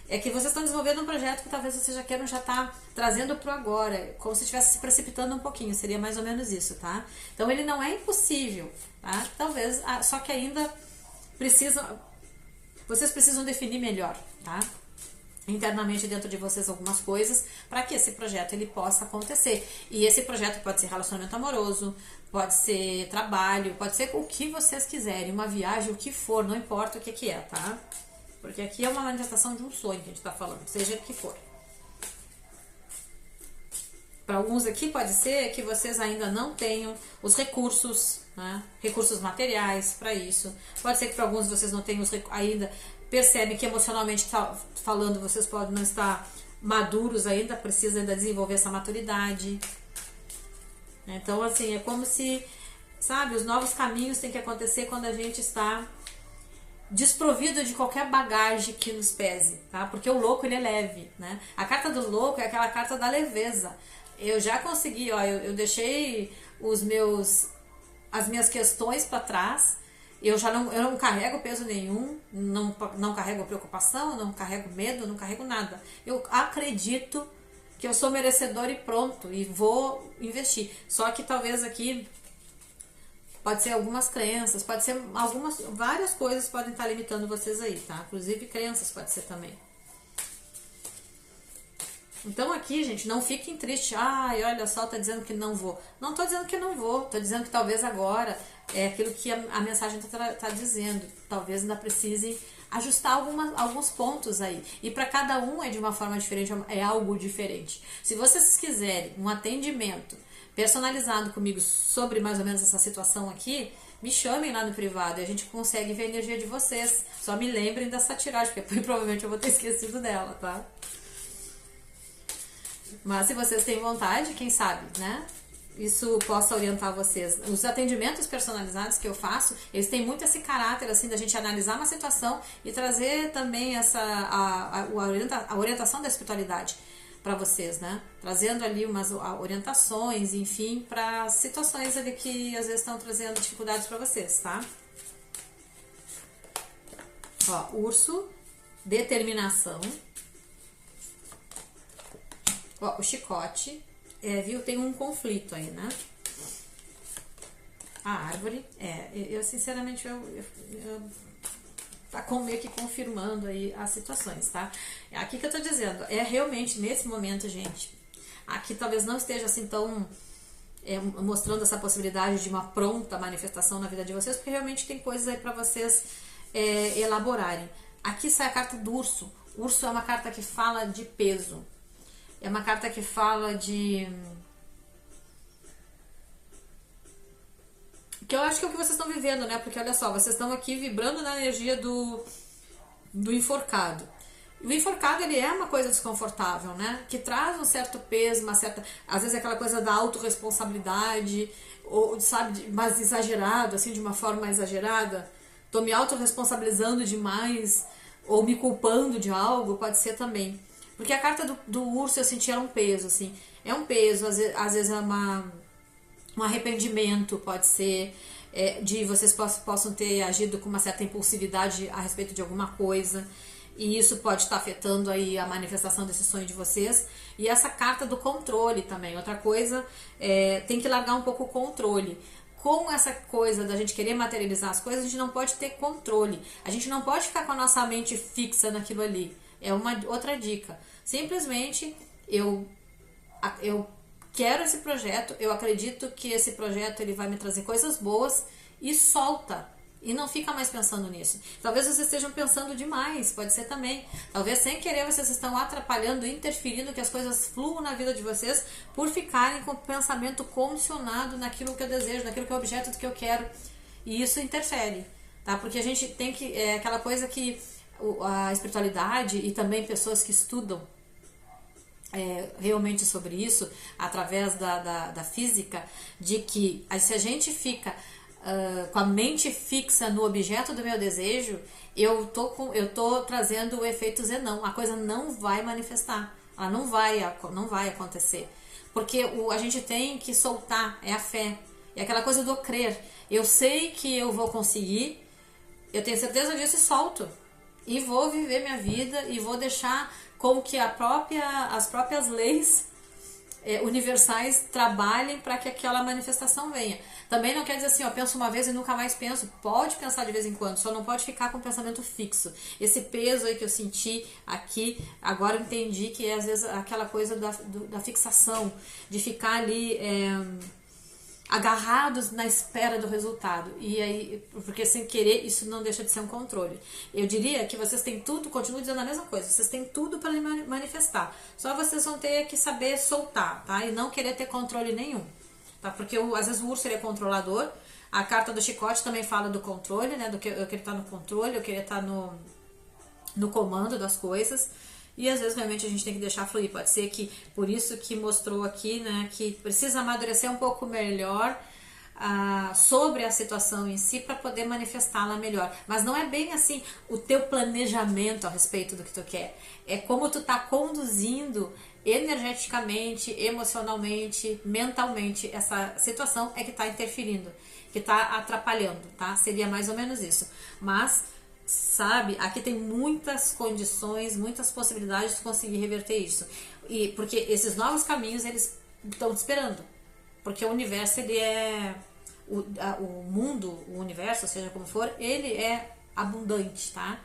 S1: É que vocês estão desenvolvendo um projeto que talvez vocês já queiram estar trazendo para agora, como se estivesse se precipitando um pouquinho, seria mais ou menos isso, tá? Então ele não é impossível, tá? Talvez, só que ainda vocês precisam definir melhor, tá? Internamente dentro de vocês algumas coisas para que esse projeto ele possa acontecer. E esse projeto pode ser relacionamento amoroso, pode ser trabalho, pode ser o que vocês quiserem, uma viagem, o que for, não importa o que é, tá? Porque aqui é uma manifestação de um sonho que a gente está falando, seja o que for. Para alguns aqui pode ser que vocês ainda não tenham os recursos, né? Recursos materiais para isso. Pode ser que para alguns vocês não tenham ainda, percebem que emocionalmente falando vocês podem não estar maduros ainda, precisa ainda desenvolver essa maturidade. Então assim, é como se, sabe, os novos caminhos têm que acontecer quando a gente está desprovido de qualquer bagagem que nos pese, tá? Porque o louco, ele é leve, né? A carta do louco é aquela carta da leveza. Eu já consegui, ó, eu deixei as minhas questões para trás. Eu não carrego peso nenhum, não carrego preocupação, não carrego medo, não carrego nada. Eu acredito que eu sou merecedor e pronto, e vou investir. Só que talvez aqui pode ser algumas crenças, pode ser várias coisas podem estar limitando vocês aí, tá? Inclusive crenças pode ser também. Então aqui, gente, não fiquem tristes. Ai, olha só, tá dizendo que não vou. Não tô dizendo que não vou, tô dizendo que talvez agora é aquilo que a mensagem tá dizendo. Talvez ainda precisem ajustar alguns pontos aí. E para cada um é de uma forma diferente, é algo diferente. Se vocês quiserem um atendimento personalizado comigo sobre mais ou menos essa situação aqui, me chamem lá no privado e a gente consegue ver a energia de vocês. Só me lembrem dessa tiragem, porque provavelmente eu vou ter esquecido dela, tá? Mas se vocês têm vontade, quem sabe, né? Isso possa orientar vocês. Os atendimentos personalizados que eu faço, eles têm muito esse caráter, assim, da gente analisar uma situação e trazer também a orientação da espiritualidade para vocês, né? Trazendo ali umas orientações, enfim, para situações ali que às vezes estão trazendo dificuldades para vocês, tá? Ó, urso, determinação, Ó, o chicote, viu, tem um conflito aí, né? A árvore, eu sinceramente, tá meio que confirmando aí as situações, tá? Aqui que eu tô dizendo, realmente nesse momento, gente, aqui talvez não esteja assim tão mostrando essa possibilidade de uma pronta manifestação na vida de vocês, porque realmente tem coisas aí pra vocês elaborarem. Aqui sai a carta do urso. O urso é uma carta que fala de peso, é uma carta que fala de... que eu acho que é o que vocês estão vivendo, né? Porque olha só, vocês estão aqui vibrando na energia do enforcado. O enforcado, ele é uma coisa desconfortável, né? Que traz um certo peso, uma certa... às vezes é aquela coisa da autorresponsabilidade, ou, sabe, mas exagerado, assim, de uma forma exagerada. Tô me autorresponsabilizando demais, ou me culpando de algo, pode ser também. Porque a carta do urso eu senti era um peso, assim. É um peso, às vezes é um arrependimento, pode ser, de vocês possam ter agido com uma certa impulsividade a respeito de alguma coisa, e isso pode estar afetando aí a manifestação desse sonho de vocês. E essa carta do controle também, outra coisa, tem que largar um pouco o controle. Com essa coisa da gente querer materializar as coisas, a gente não pode ter controle, a gente não pode ficar com a nossa mente fixa naquilo ali. É uma outra dica. Simplesmente eu quero esse projeto, eu acredito que esse projeto ele vai me trazer coisas boas, e solta. E não fica mais pensando nisso. Talvez vocês estejam pensando demais, pode ser também. Talvez sem querer vocês estão atrapalhando, interferindo que as coisas fluam na vida de vocês por ficarem com o pensamento condicionado naquilo que eu desejo, naquilo que é o objeto do que eu quero. E isso interfere, tá? Porque a gente tem que... aquela coisa que a espiritualidade e também pessoas que estudam realmente sobre isso, através da física, de que se a gente fica com a mente fixa no objeto do meu desejo, eu tô trazendo o efeito Zenão. A coisa não vai manifestar, ela não vai acontecer, porque a gente tem que soltar, é a fé, é aquela coisa do crer. Eu sei que eu vou conseguir, eu tenho certeza disso e solto, e vou viver minha vida, e vou deixar com que as próprias leis universais trabalhem para que aquela manifestação venha. Também não quer dizer assim, penso uma vez e nunca mais penso. Pode pensar de vez em quando, só não pode ficar com o pensamento fixo. Esse peso aí que eu senti aqui, agora eu entendi que é às vezes aquela coisa da fixação, de ficar ali agarrados na espera do resultado. E aí, porque sem querer, isso não deixa de ser um controle. Eu diria que vocês têm tudo, continuo dizendo a mesma coisa, vocês têm tudo para manifestar. Só vocês vão ter que saber soltar, tá? E não querer ter controle nenhum, tá? Porque às vezes o urso ele é controlador. A carta do chicote também fala do controle, né? Do que eu queria estar no controle, eu queria estar no comando das coisas. E às vezes realmente a gente tem que deixar fluir. Pode ser que por isso que mostrou aqui, né, que precisa amadurecer um pouco melhor sobre a situação em si para poder manifestá-la melhor. Mas não é bem assim o teu planejamento a respeito do que tu quer. É como tu tá conduzindo energeticamente, emocionalmente, mentalmente essa situação é que tá interferindo, que tá atrapalhando, tá? Seria mais ou menos isso. Mas sabe, aqui tem muitas condições, muitas possibilidades de conseguir reverter isso. E porque esses novos caminhos, eles estão te esperando. Porque o universo, ele o mundo, o universo, seja como for, ele é abundante, tá?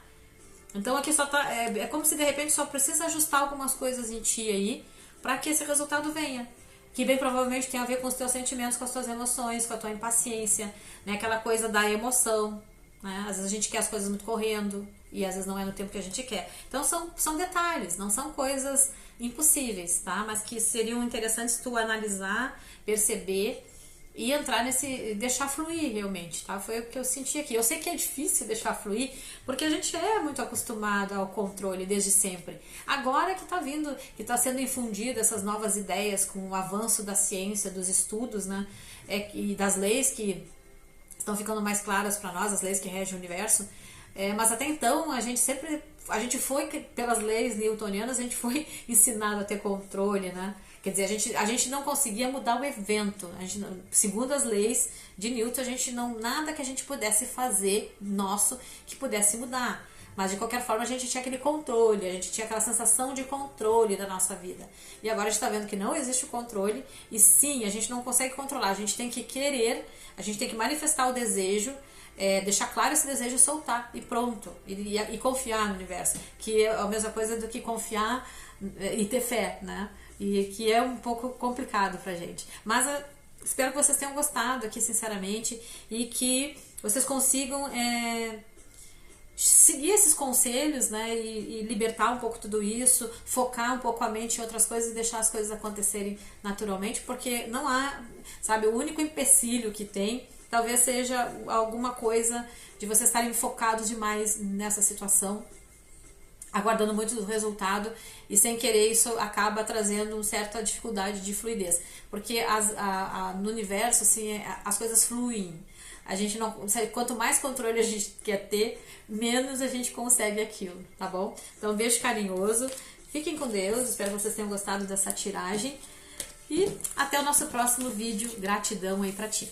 S1: Então aqui só tá, é como se de repente só precisa ajustar algumas coisas em ti aí, para que esse resultado venha. Que bem provavelmente tem a ver com os teus sentimentos, com as tuas emoções, com a tua impaciência, né? Aquela coisa da emoção. Às vezes a gente quer as coisas muito correndo e às vezes não é no tempo que a gente quer. Então são detalhes, não são coisas impossíveis, tá? Mas que seriam interessantes tu analisar, perceber e entrar deixar fluir realmente, tá? Foi o que eu senti aqui. Eu sei que é difícil deixar fluir, porque a gente é muito acostumado ao controle desde sempre. Agora que tá vindo, que tá sendo infundido essas novas ideias com o avanço da ciência, dos estudos, né? E das leis que estão ficando mais claras para nós, as leis que regem o universo, mas até então a gente foi, pelas leis newtonianas, a gente foi ensinado a ter controle, né? Quer dizer, a gente não conseguia mudar o evento, segundo as leis de Newton, nada que a gente pudesse fazer nosso que pudesse mudar. Mas de qualquer forma a gente tinha aquele controle, a gente tinha aquela sensação de controle da nossa vida. E agora a gente está vendo que não existe o controle, e sim, a gente não consegue controlar, a gente tem que querer, a gente tem que manifestar o desejo, deixar claro esse desejo e soltar, e pronto, e confiar no universo, que é a mesma coisa do que confiar e ter fé, né? E que é um pouco complicado pra gente. Mas espero que vocês tenham gostado aqui, sinceramente, e que vocês consigam seguir esses conselhos, né, e libertar um pouco tudo isso, focar um pouco a mente em outras coisas e deixar as coisas acontecerem naturalmente, porque não há, sabe, o único empecilho que tem talvez seja alguma coisa de vocês estarem focados demais nessa situação, aguardando muito do resultado, e sem querer isso acaba trazendo uma certa dificuldade de fluidez, porque no universo assim, as coisas fluem. A gente não, quanto mais controle a gente quer ter, menos a gente consegue aquilo, tá bom? Então, um beijo carinhoso, fiquem com Deus, espero que vocês tenham gostado dessa tiragem, e até o nosso próximo vídeo. Gratidão aí pra ti.